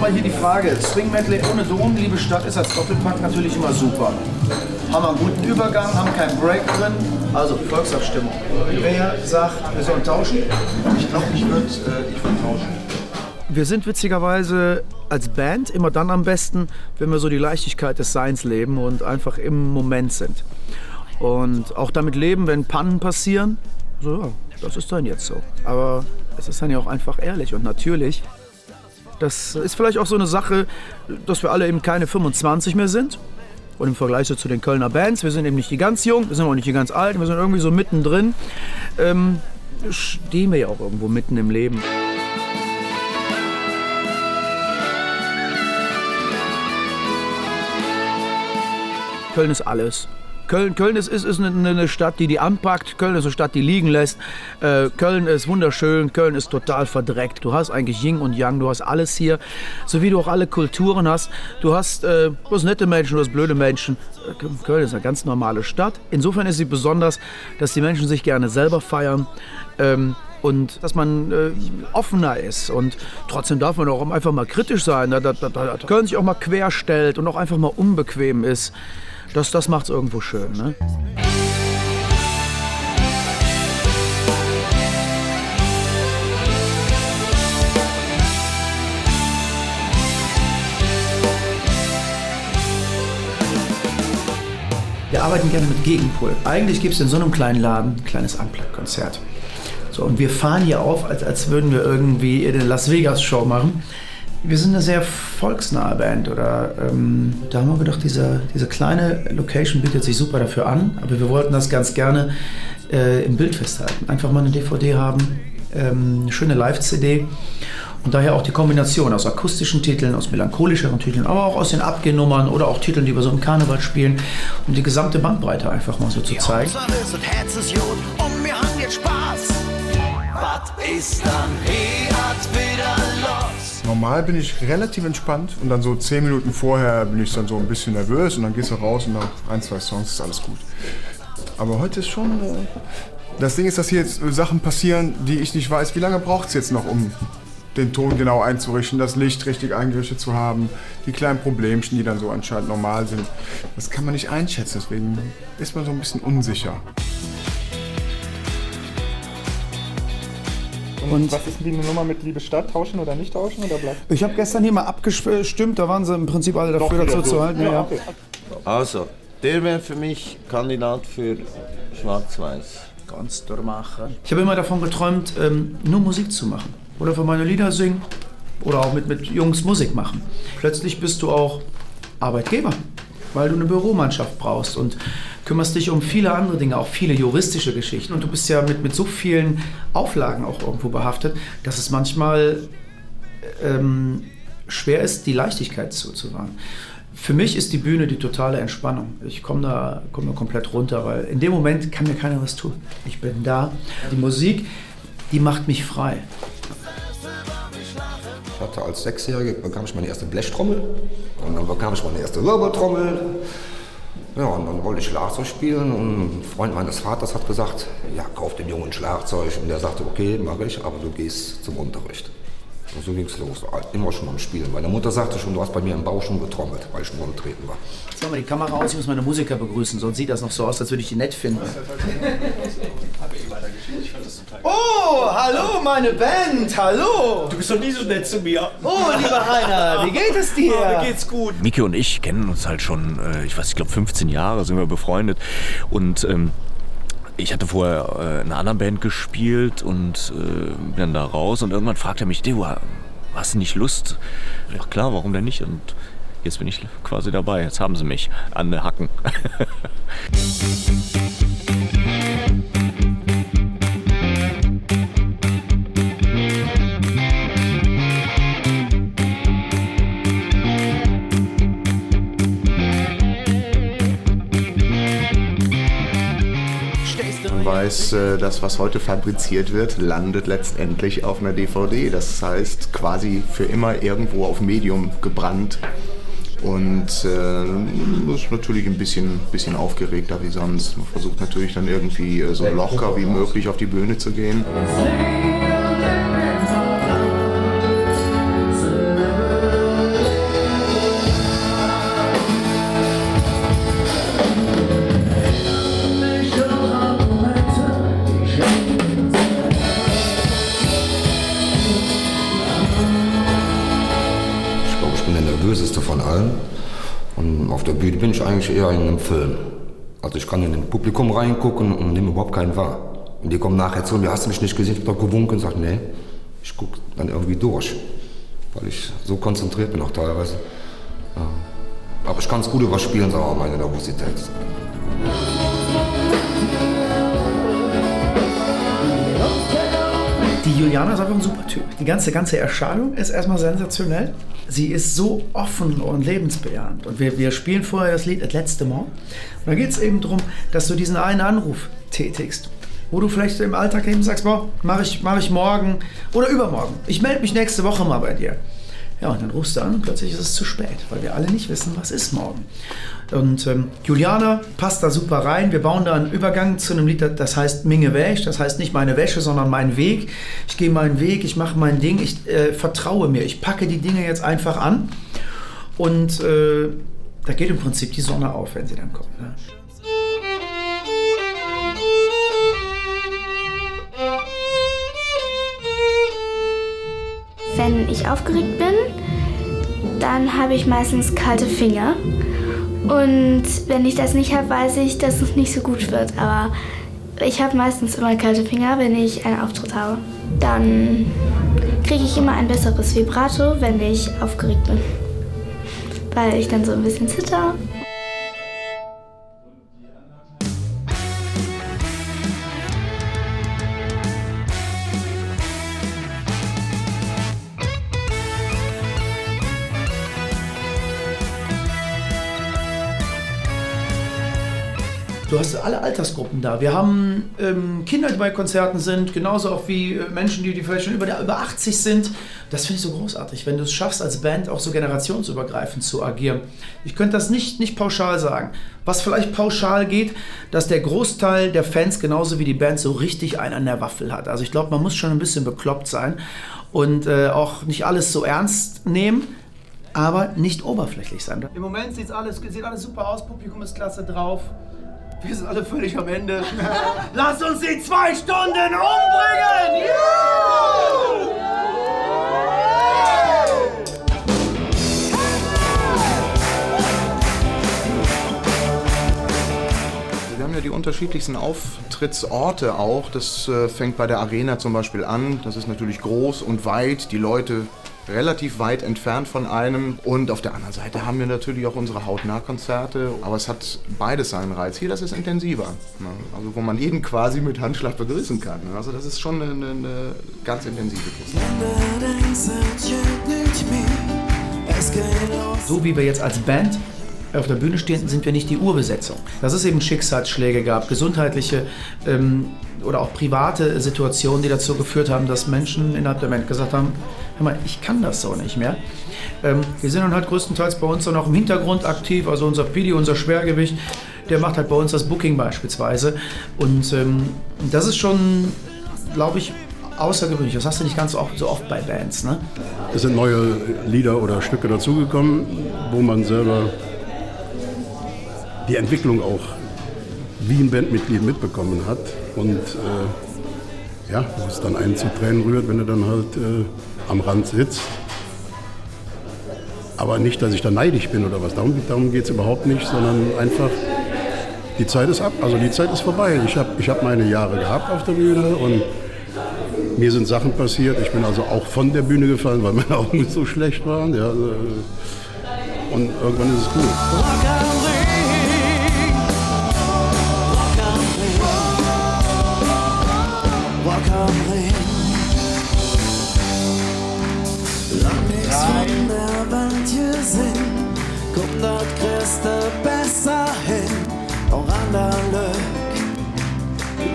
nochmal hier die Frage. Swing Medley ohne Ton, liebe Stadt, ist als Doppelpack natürlich immer super. Haben einen guten Übergang, haben keinen Break drin. Also Volksabstimmung. Wer sagt, wir sollen tauschen? Ich glaube, ich würde tauschen. Wir sind witzigerweise als Band immer dann am besten, wenn wir so die Leichtigkeit des Seins leben und einfach im Moment sind. Und auch damit leben, wenn Pannen passieren. So, ja, das ist dann jetzt so. Aber es ist dann ja auch einfach ehrlich und natürlich. Das ist vielleicht auch so eine Sache, dass wir alle eben keine 25 mehr sind. Und im Vergleich so zu den Kölner Bands, wir sind eben nicht die ganz jung, wir sind auch nicht die ganz alten, wir sind irgendwie so mittendrin. Stehen wir ja auch irgendwo mitten im Leben. Köln ist alles. Köln ist eine Stadt, die anpackt. Köln ist eine Stadt, die liegen lässt. Köln ist wunderschön. Köln ist total verdreckt. Du hast eigentlich Yin und Yang. Du hast alles hier. So wie du auch alle Kulturen hast. Du hast nette Menschen, du hast blöde Menschen. Köln ist eine ganz normale Stadt. Insofern ist sie besonders, dass die Menschen sich gerne selber feiern. Und dass man offener ist. Und trotzdem darf man auch einfach mal kritisch sein. Da Köln sich auch mal querstellt und auch einfach mal unbequem ist. Das macht's irgendwo schön, ne? Wir arbeiten gerne mit Gegenpol. Eigentlich gibt es in so einem kleinen Laden ein kleines Unplugged-Konzert. So, und wir fahren hier auf, als würden wir irgendwie eine Las Vegas-Show machen. Wir sind eine sehr volksnahe Band. Oder, da haben wir gedacht, diese kleine Location bietet sich super dafür an. Aber wir wollten das ganz gerne im Bild festhalten. Einfach mal eine DVD haben, eine schöne Live-CD. Und daher auch die Kombination aus akustischen Titeln, aus melancholischeren Titeln, aber auch aus den Abgehnummern oder auch Titeln, die wir so im Karneval spielen, um die gesamte Bandbreite einfach mal so zu zeigen. Was ist dann wieder los? Normal bin ich relativ entspannt und dann so 10 Minuten vorher bin ich dann so ein bisschen nervös und dann gehst du raus und nach 1, 2 Songs ist alles gut. Aber heute ist schon... Das Ding ist, dass hier jetzt Sachen passieren, die ich nicht weiß. Wie lange braucht es jetzt noch, um den Ton genau einzurichten, das Licht richtig eingerichtet zu haben, die kleinen Problemchen, die dann so anscheinend normal sind. Das kann man nicht einschätzen, deswegen ist man so ein bisschen unsicher. Und was ist denn die Nummer mit Liebe Stadt? Tauschen oder nicht tauschen? Oder bleibt? Ich habe gestern hier mal abgestimmt, da waren sie im Prinzip alle dafür, dazu zu halten. Ja. Okay. Also, der wäre für mich Kandidat für Schwarz-Weiß. Kannst du machen. Ich habe immer davon geträumt, nur Musik zu machen. Oder für meine Lieder singen. Oder auch mit Jungs Musik machen. Plötzlich bist du auch Arbeitgeber, weil du eine Büromannschaft brauchst und kümmerst dich um viele andere Dinge, auch viele juristische Geschichten. Und du bist ja mit so vielen Auflagen auch irgendwo behaftet, dass es manchmal schwer ist, die Leichtigkeit zu wahren. Für mich ist die Bühne die totale Entspannung. Ich komme da komplett runter, weil in dem Moment kann mir keiner was tun. Ich bin da. Die Musik, die macht mich frei. Ich hatte als 6-Jähriger bekam ich meine erste Blechtrommel und dann bekam ich meine erste Wirbeltrommel. Ja, und dann wollte ich Schlagzeug spielen und ein Freund meines Vaters hat gesagt, ja, kauf dem Jungen Schlagzeug. Und der sagte, okay, mache ich, aber du gehst zum Unterricht. Und so ging es los, immer schon am Spielen. Meine Mutter sagte schon, du hast bei mir im Bau schon getrommelt, weil ich nur am Treten war. Jetzt machen wir die Kamera aus, ich muss meine Musiker begrüßen, sonst sieht das noch so aus, als würde ich die nett finden. Oh, hallo meine Band, hallo! Du bist doch nie so nett zu mir. Oh, lieber Rainer, wie geht es dir? Mir geht's gut. Miki und ich kennen uns halt schon, ich glaube 15 Jahre sind wir befreundet. Und ich hatte vorher in einer anderen Band gespielt und bin dann da raus und irgendwann fragt er mich, du, hast du nicht Lust? Ja klar, warum denn nicht? Und jetzt bin ich quasi dabei, jetzt haben sie mich an den Hacken. Weiß, das, was heute fabriziert wird, landet letztendlich auf einer DVD. Das heißt, quasi für immer irgendwo auf Medium gebrannt. Und das ist natürlich ein bisschen aufgeregter wie sonst. Man versucht natürlich dann irgendwie so locker wie möglich auf die Bühne zu gehen. Auf der Bühne bin ich eigentlich eher in einem Film. Also ich kann in ein Publikum reingucken und nehme überhaupt keinen wahr. Und die kommen nachher zu mir, hast du mich nicht gesehen? Ich hab doch gewunken und sage, nee, ich gucke dann irgendwie durch. Weil ich so konzentriert bin auch teilweise. Ja. Aber ich kann es gut überspielen, sagen wir mal, meine Nervosität. Die Juliana ist einfach ein super Typ. Die ganze Erscheinung ist erstmal sensationell. Sie ist so offen und lebensbejahend. Und wir spielen vorher das Lied Das letzte Mal. Und da geht es eben darum, dass du diesen einen Anruf tätigst, wo du vielleicht im Alltag eben sagst, boah, mach ich morgen oder übermorgen. Ich melde mich nächste Woche mal bei dir. Ja, und dann rufst du an und plötzlich ist es zu spät, weil wir alle nicht wissen, was ist morgen. Und Juliana passt da super rein. Wir bauen da einen Übergang zu einem Lied, das heißt Minge Wäsch. Das heißt nicht meine Wäsche, sondern mein Weg. Ich gehe meinen Weg, ich mache mein Ding, ich vertraue mir. Ich packe die Dinge jetzt einfach an. Und da geht im Prinzip die Sonne auf, wenn sie dann kommt. Ne? Wenn ich aufgeregt bin, dann habe ich meistens kalte Finger. Und wenn ich das nicht habe, weiß ich, dass es nicht so gut wird. Aber ich habe meistens immer kalte Finger, wenn ich einen Auftritt habe. Dann kriege ich immer ein besseres Vibrato, wenn ich aufgeregt bin. Weil ich dann so ein bisschen zitter. Du hast alle Altersgruppen da. Wir haben Kinder, die bei Konzerten sind, genauso auch wie Menschen, die vielleicht schon über 80 sind. Das finde ich so großartig, wenn du es schaffst, als Band auch so generationsübergreifend zu agieren. Ich könnte das nicht pauschal sagen. Was vielleicht pauschal geht, dass der Großteil der Fans genauso wie die Band so richtig einen an der Waffel hat. Also ich glaube, man muss schon ein bisschen bekloppt sein und auch nicht alles so ernst nehmen, aber nicht oberflächlich sein. Im Moment sieht alles super aus, Publikum ist klasse drauf. Wir sind alle völlig am Ende. Lass uns die 2 Stunden umbringen! Wir haben ja die unterschiedlichsten Auftrittsorte auch. Das fängt bei der Arena zum Beispiel an. Das ist natürlich groß und weit. Die Leute relativ weit entfernt von einem. Und auf der anderen Seite haben wir natürlich auch unsere Hautnahkonzerte. Aber es hat beides seinen Reiz. Hier, das ist intensiver. Ne? Also wo man jeden quasi mit Handschlag begrüßen kann. Also das ist schon eine ganz intensive Kiste. So wie wir jetzt als Band auf der Bühne stehen, sind wir nicht die Urbesetzung. Dass es eben Schicksalsschläge gab, gesundheitliche oder auch private Situationen, die dazu geführt haben, dass Menschen innerhalb der Band gesagt haben, hör mal, ich kann das so nicht mehr. Wir sind dann halt größtenteils bei uns dann auch im Hintergrund aktiv, also unser Pidi, unser Schwergewicht, der macht halt bei uns das Booking beispielsweise. Und das ist schon, glaube ich, außergewöhnlich. Das hast du nicht ganz so oft bei Bands, ne? Es sind neue Lieder oder Stücke dazugekommen, wo man selber die Entwicklung auch wie ein Bandmitglied mitbekommen hat. Und ja, wo es dann einen zu Tränen rührt, wenn du dann halt am Rand sitzt. Aber nicht, dass ich da neidisch bin oder was. Darum geht es überhaupt nicht, sondern einfach, die Zeit ist ab. Also die Zeit ist vorbei. Ich hab meine Jahre gehabt auf der Bühne und mir sind Sachen passiert. Ich bin also auch von der Bühne gefallen, weil meine Augen so schlecht waren. Ja, und irgendwann ist es gut. Von der Wand hier sind, komm dort kriegst du besser hin. Auch an der Lück,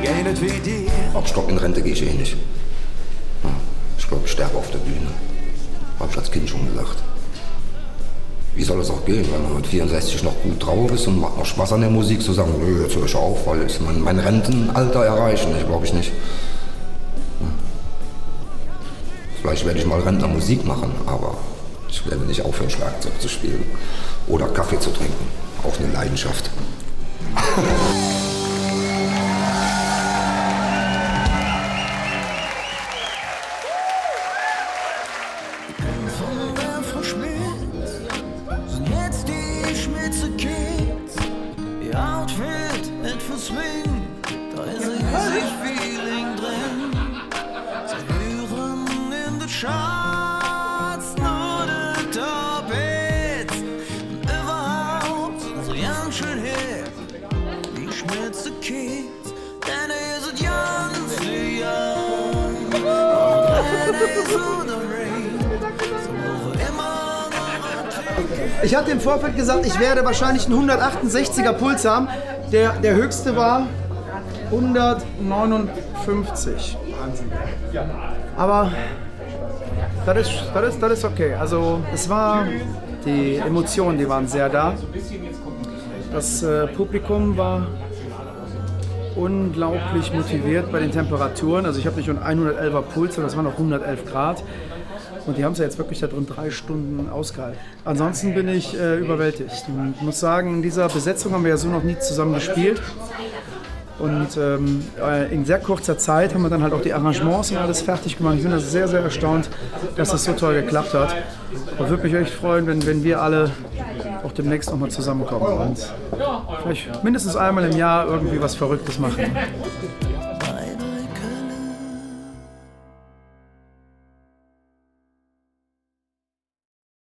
geht nicht wie dir. Ab Stock in Rente gehe ich eh nicht. Ja, ich glaube, ich sterbe auf der Bühne. Hab ich als Kind schon gesagt. Wie soll es auch gehen, wenn man mit 64 noch gut drauf ist und macht noch Spaß an der Musik, zu sagen, nö, jetzt höre ich auf, weil ich mein Rentenalter erreichen. Ich glaube ich nicht. Vielleicht werde ich mal Rentner Musik machen, aber ich werde nicht aufhören, Schlagzeug zu spielen oder Kaffee zu trinken. Auch eine Leidenschaft. Von der verschmiert, sind jetzt die Schmitze Swing, da ist ein easy feeling drin. Sie hören in den Charts nur die Top Hits. Und überhaupt sind sie ganz schön hip, wie schmitze Kids. Denn er ist ganz young. Und wenn er so der Rain, so immer noch. Ich hatte im Vorfeld gesagt, ich werde wahrscheinlich einen 168er Puls haben. Der höchste war 159. Aber das ist okay. Also es war, die Emotionen, die waren sehr da. Das Publikum war unglaublich motiviert bei den Temperaturen. Also ich habe nicht nur 111er Puls, sondern das waren auch 111 Grad. Und die haben es ja jetzt wirklich da drin 3 Stunden ausgehalten. Ansonsten bin ich überwältigt. Und ich muss sagen, in dieser Besetzung haben wir ja so noch nie zusammen gespielt. Und in sehr kurzer Zeit haben wir dann halt auch die Arrangements und alles fertig gemacht. Ich bin also sehr, sehr erstaunt, dass das so toll geklappt hat. Und würde mich echt freuen, wenn wir alle auch demnächst nochmal zusammenkommen und vielleicht mindestens einmal im Jahr irgendwie was Verrücktes machen.